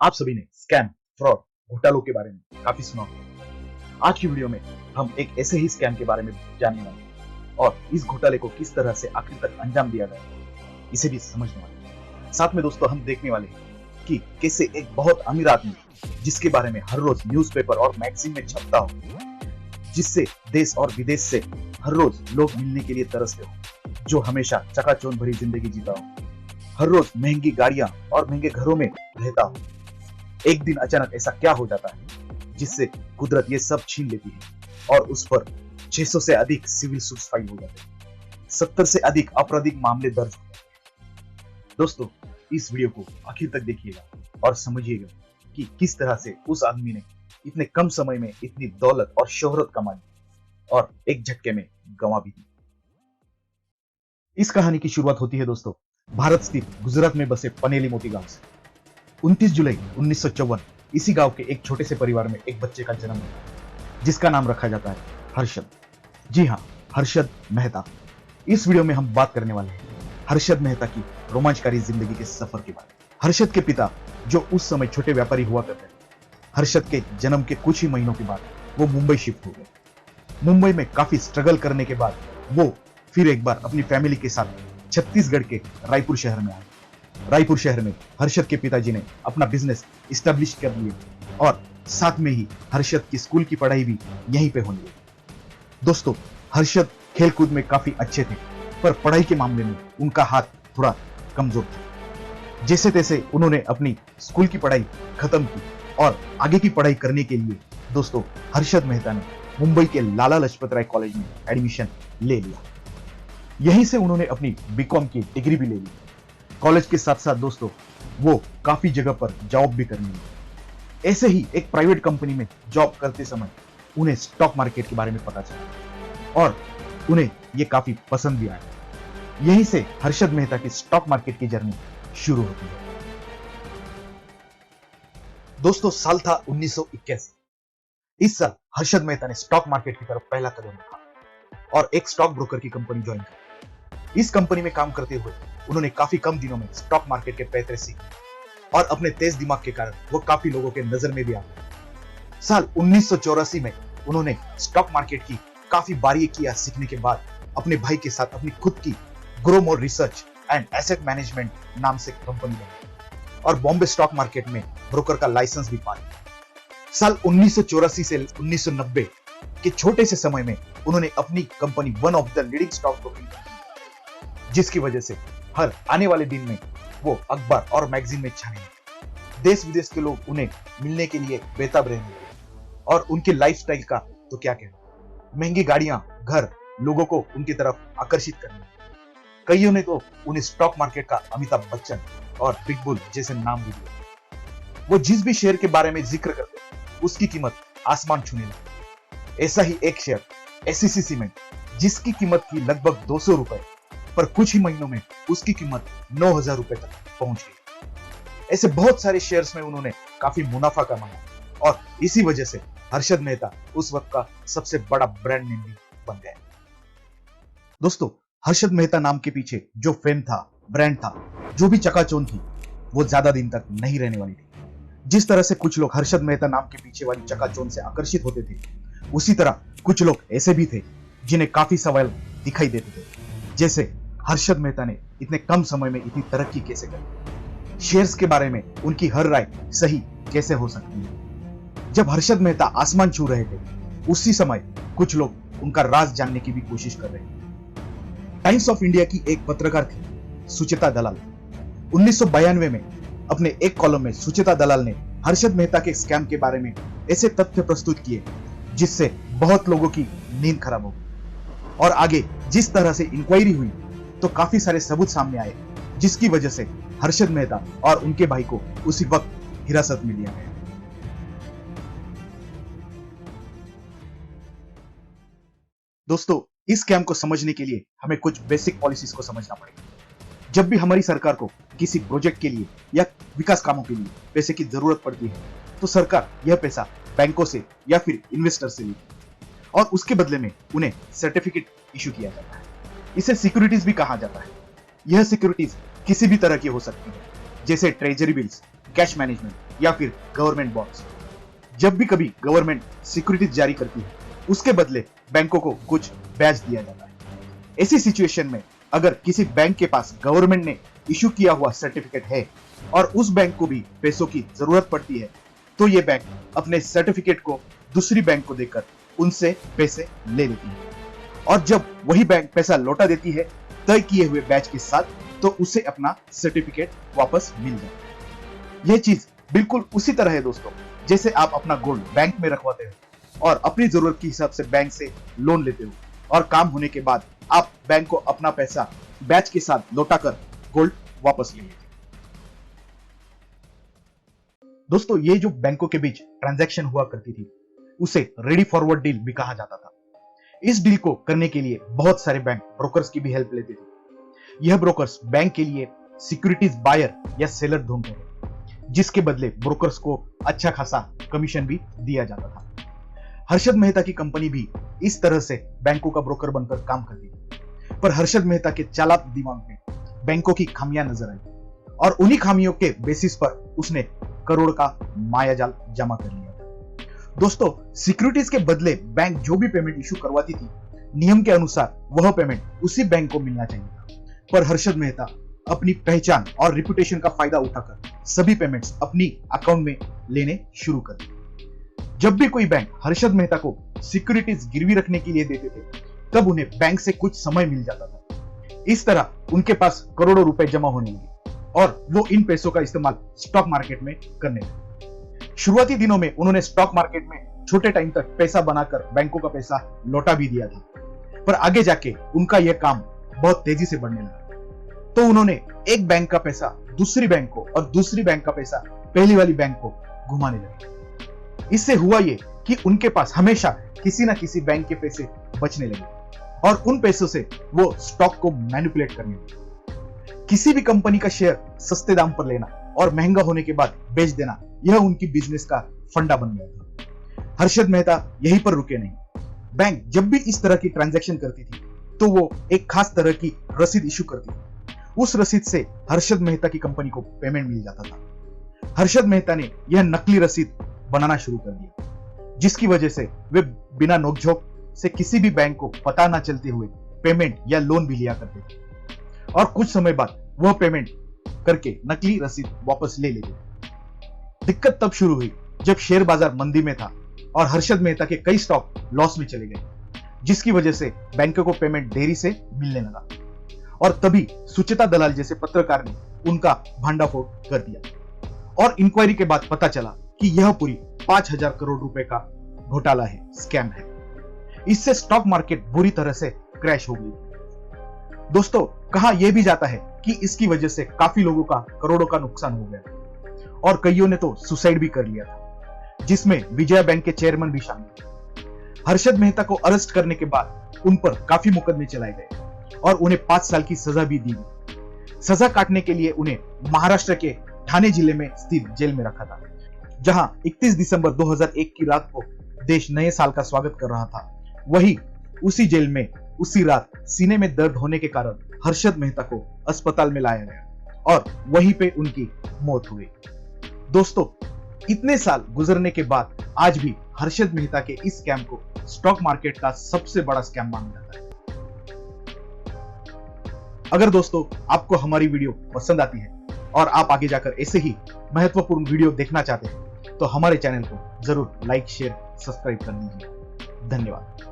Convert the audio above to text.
आप सभी ने स्कैम, फ्रॉड, घोटालों के बारे में काफी सुना होगा। आज की वीडियो में हम एक ऐसे ही स्कैम के बारे में जानने वाले हैं और इस घोटाले को किस तरह से आखिर तक अंजाम दिया गया इसे भी समझने वाले हैं। साथ में दोस्तों हम देखने वाले हैं कि कैसे एक बहुत अमीर आदमी जिसके बारे में हर रोज न्यूज़पेपर और मैगजीन में छपता हो, जिससे देश और विदेश से हर रोज लोग मिलने के लिए तरसते हो, जो हमेशा चकाचौंध भरी जिंदगी जीता हो, हर रोज महंगी गाड़ियां और महंगे घरों में रहता हो, एक दिन अचानक ऐसा क्या हो जाता है जिससे कुदरत ये सब छीन लेती है और उस पर 600 से अधिक सिविल सूट्स फाइल हो जाते हैं, 70 से अधिक आपराधिक मामले दर्ज हो जाते हैं। दोस्तों इस वीडियो को आखिर तक देखिएगा और समझिएगा कि किस तरह से उस आदमी ने इतने कम समय में इतनी दौलत और शोहरत कमा ली और एक झटके में गंवा भी दी। इस कहानी की शुरुआत होती है दोस्तों भारत स्थित गुजरात में बसे पनेली मोती गांव से। 29 जुलाई 1954 इसी गांव के एक छोटे से परिवार में एक बच्चे का जन्म हुआ जिसका नाम रखा जाता है हर्षद। जी हाँ, हर्षद मेहता। इस वीडियो में हम बात करने वाले हैं हर्षद मेहता की रोमांचकारी जिंदगी के सफर के बारे में। हर्षद के पिता जो उस समय छोटे व्यापारी हुआ करते थे, हर्षद के जन्म के कुछ ही महीनों के बाद वो मुंबई शिफ्ट हो गए। मुंबई में काफी स्ट्रगल करने के बाद वो फिर एक बार अपनी फैमिली के साथ छत्तीसगढ़ के रायपुर शहर में आए। रायपुर शहर में हर्षद के पिताजी ने अपना बिजनेस इस्टेब्लिश कर लिया और साथ में ही हर्षद की स्कूल की पढ़ाई भी यहीं पे होने लगी। दोस्तों हर्षद खेलकूद में काफी अच्छे थे पर पढ़ाई के मामले में उनका हाथ थोड़ा कमजोर था। जैसे तैसे उन्होंने अपनी स्कूल की पढ़ाई खत्म की और आगे की पढ़ाई करने के लिए दोस्तों हर्षद मेहता ने मुंबई के लाला लजपत राय कॉलेज में एडमिशन ले लिया। यहीं से उन्होंने अपनी बीकॉम की डिग्री भी ले ली। कॉलेज के साथ साथ दोस्तों वो काफी जगह पर जॉब भी करने लगे। ऐसे ही एक प्राइवेट कंपनी में जॉब करते समय उन्हें स्टॉक मार्केट के बारे में पता चला और उन्हें ये काफी पसंद भी आया। यहीं से हर्षद मेहता की स्टॉक मार्केट की जर्नी शुरू होती है। दोस्तों साल था 1981। इस साल हर्षद मेहता ने स्टॉक मार्केट की तरफ पहला कदम रखा और एक स्टॉक ब्रोकर की कंपनी ज्वाइन की। इस कंपनी में काम करते हुए उन्होंने काफी कम दिनों में स्टॉक मार्केट के पैतरे सीखे और अपने तेज दिमाग के कारण वो काफी लोगों के नजर में भी आ गए। साल 1984 में उन्होंने स्टॉक मार्केट की काफी बारीकियां सीखने के बाद अपने भाई के साथ अपनी खुद की grow more research and asset management नाम से कंपनी बनाई और बॉम्बे स्टॉक मार्केट में ब्रोकर का लाइसेंस भी पा लिया। साल 1984 से 1990 के छोटे से समय में उन्होंने अपनी company one of the leading stock broking, जिसकी वजह से हर आने वाले दिन में वो अखबार और मैगजीन में छाने लगे। देश विदेश के लोग उन्हें मिलने के लिए बेताब रहने लगे और उनके लाइफस्टाइल का तो क्या कहना, महंगी गाड़ियां, घर लोगों को उनकी तरफ आकर्षित करने लगे। कईयों ने तो उन्हें स्टॉक मार्केट का अमिताभ बच्चन और बिग बुल जैसे नाम भी दिए। वो जिस भी शेयर के बारे में जिक्र करते उसकी कीमत आसमान छूने लगी। ऐसा ही एक शेयर एससीसी सीमेंट, जिसकी कीमत थी लगभग 200 रुपए, पर कुछ ही महीनों में उसकी कीमत 9,000 रुपए तक पहुंच गई। ऐसे बहुत सारे शेयर्स में उन्होंने काफी मुनाफा कमाया और इसी वजह से हर्षद मेहता उस वक्त का सबसे बड़ा ब्रांड नेम भी बन गया। दोस्तों हर्षद मेहता नाम के पीछे जो फेम था, ब्रांड था, जो भी चकाचौंध थी, वो ज्यादा दिन तक नहीं रहने वाली थी। जिस तरह से कुछ लोग हर्षद मेहता नाम के पीछे वाली चकाचौंध से आकर्षित होते थे, उसी तरह कुछ लोग ऐसे भी थे जिन्हें काफी सवाल दिखाई देते थे, जैसे हर्षद मेहता ने इतने कम समय में इतनी तरक्की कैसे कर, शेयर्स के बारे में उनकी हर राय सही कैसे हो सकती है। जब हर्षद मेहता आसमान छू रहे थे उसी समय कुछ लोग उनका राज जानने की भी कोशिश कर रहे थे। टाइम्स ऑफ इंडिया की एक पत्रकार थी सुचेता दलाल। 1992 में अपने एक कॉलम में सुचेता दलाल ने हर्षद मेहता के स्कैम के बारे में ऐसे तथ्य प्रस्तुत किए जिससे बहुत लोगों की नींद खराब हो गई और आगे जिस तरह से इंक्वायरी हुई तो काफी सारे सबूत सामने आए, जिसकी वजह से हर्षद मेहता और उनके भाई को उसी वक्त हिरासत में लिया गया। दोस्तों इस स्कैम को समझने के लिए हमें कुछ बेसिक पॉलिसीज को समझना पड़ेगा। जब भी हमारी सरकार को किसी प्रोजेक्ट के लिए या विकास कामों के लिए पैसे की जरूरत पड़ती है तो सरकार यह पैसा बैंकों से या फिर इन्वेस्टर से लेती है और उसके बदले में उन्हें सर्टिफिकेट इशू किया जाता है। इसे सिक्योरिटीज भी कहा जाता है। यह सिक्योरिटीज किसी भी तरह की हो सकती है, जैसे ट्रेजरी बिल्स, कैश मैनेजमेंट, या फिर गवर्नमेंट बॉन्ड्स। जब भी कभी गवर्नमेंट सिक्योरिटीज जारी करती है, उसके बदले बैंकों को कुछ ब्याज दिया जाता है। ऐसी सिचुएशन में अगर किसी बैंक के पास गवर्नमेंट ने इशू किया हुआ सर्टिफिकेट है और उस बैंक को भी पैसों की जरूरत पड़ती है, तो ये बैंक अपने सर्टिफिकेट को दूसरी बैंक को देकर उनसे पैसे ले लेती है, और जब वही बैंक पैसा लौटा देती है तय किए हुए ब्याज के साथ, तो उसे अपना सर्टिफिकेट वापस मिल जाता है। यह चीज बिल्कुल उसी तरह है दोस्तों, जैसे आप अपना गोल्ड बैंक में रखवाते हो और अपनी जरूरत के हिसाब से बैंक से लोन लेते हो, और काम होने के बाद आप बैंक को अपना पैसा ब्याज के साथ लौटाकर गोल्ड वापस ले लेते हो। दोस्तों, ये जो बैंकों के बीच ट्रांजैक्शन हुआ करती थी, उसे रेडी फॉरवर्ड डील भी कहा जाता था। इस डील को करने के लिए बहुत सारे बैंक ब्रोकर्स की भी हेल्प लेते थे। यह ब्रोकर्स बैंक के लिए सिक्योरिटीज बायर या सेलर ढूंढते थे, जिसके बदले ब्रोकर्स को अच्छा खासा कमीशन भी दिया जाता था। हर्षद मेहता की कंपनी भी इस तरह से बैंकों का ब्रोकर बनकर काम करती थी, पर हर्षद मेहता के चालाक दिमाग में बैंकों की खामियां नजर आई, और उन्हीं खामियों के बेसिस पर उसने करोड़ का मायाजाल जमा कर लिया था। दोस्तों, सिक्योरिटीज के बदले बैंक जो भी पेमेंट इशू करवाती थी, नियम के अनुसार वह पेमेंट उसी बैंक को मिलना चाहिए था, पर हर्षद मेहता अपनी पहचान और रिपुटेशन का फायदा उठाकर सभी पेमेंट्स अपनी अकाउंट में लेने शुरू कर दिए। जब भी कोई बैंक हर्षद मेहता को सिक्योरिटीज गिरवी रखने के लिए देते थे, तब उन्हें बैंक से कुछ समय मिल जाता था। इस तरह उनके पास करोड़ों रुपए जमा होने लगे और वो इन पैसों का इस्तेमाल स्टॉक मार्केट में करने लगे। शुरुआती दिनों में उन्होंने स्टॉक मार्केट में छोटे टाइम तक पैसा बनाकर बैंकों का पैसा लौटा भी दिया था, पर आगे जाके उनका यह काम बहुत तेजी से बढ़ने लगा। तो उन्होंने एक बैंक का पैसा दूसरी बैंक को और दूसरी बैंक का पैसा पहली वाली बैंक को घुमाने लगे। इससे हुआ ये कि उनके पास हमेशा किसी ना किसी बैंक के पैसे बचने लगे, और उन पैसों से वो स्टॉक को मैनिपुलेट करने लगे। किसी भी कंपनी का शेयर सस्ते दाम पर लेना और महंगा होने के बाद बेच देना, यह उनकी बिजनेस का फंडा बन गया था। हर्षद मेहता यहीं पर रुके नहीं। बैंक जब भी इस तरह की ट्रांजैक्शन करती थी, तो वो एक खास तरह की रसीद इशू करती थी। उस रसीद से हर्षद मेहता की कंपनी को पेमेंट मिल जाता था। हर्षद मेहता ने यह नकली रसीद बनाना शुरू कर दिया, जिसकी वजह से वे बिना नोकझोंक से किसी भी बैंक को पता ना चलते हुए पेमेंट या लोन भी लिया करते थे, और कुछ समय बाद वह पेमेंट करके नकली रसीद वापस ले लेते थे। दिक्कत तब शुरू हुई जब शेयर बाजार मंदी में था और हर्षद मेहता के कई स्टॉक लॉस में चले गए, जिसकी वजह से बैंकों को पेमेंट देरी से मिलने लगा, और तभी सुचेता दलाल जैसे पत्रकार ने उनका भांडाफोड़ कर दिया। और इंक्वायरी के बाद पता चला कि यह पूरी 5,000 करोड़ रुपए का घोटाला है, स्कैम है। इससे स्टॉक मार्केट बुरी तरह से क्रैश हो गई। दोस्तों, कहा यह भी जाता है कि इसकी वजह से काफी लोगों का करोड़ों का नुकसान हो गया, और कईयों ने तो सुसाइड भी कर लिया था, जिसमें विजया बैंक के चेयरमैन भी शामिल थे। हर्षद मेहता को अरेस्ट करने के बाद उन पर काफी मुकदमे चलाए गए और उन्हें 5 साल की सजा भी दी गई। सजा काटने के लिए उन्हें महाराष्ट्र के ठाणे जिले में स्थित जेल में रखा था, जहां 31 दिसंबर 2001 की रात को देश नए साल का स्वागत कर रहा था। वही उसी जेल में उसी रात सीने में दर्द होने के कारण हर्षद मेहता को अस्पताल में लाया गया और वहीं पे उनकी मौत हुई। दोस्तों, इतने साल गुजरने के बाद आज भी हर्षद मेहता के इस स्कैम को स्टॉक मार्केट का सबसे बड़ा स्कैम माना जाता है। अगर दोस्तों आपको हमारी वीडियो पसंद आती है और आप आगे जाकर ऐसे ही महत्वपूर्ण वीडियो देखना चाहते हैं, तो हमारे चैनल को जरूर लाइक, शेयर, सब्सक्राइब कर लीजिए। धन्यवाद।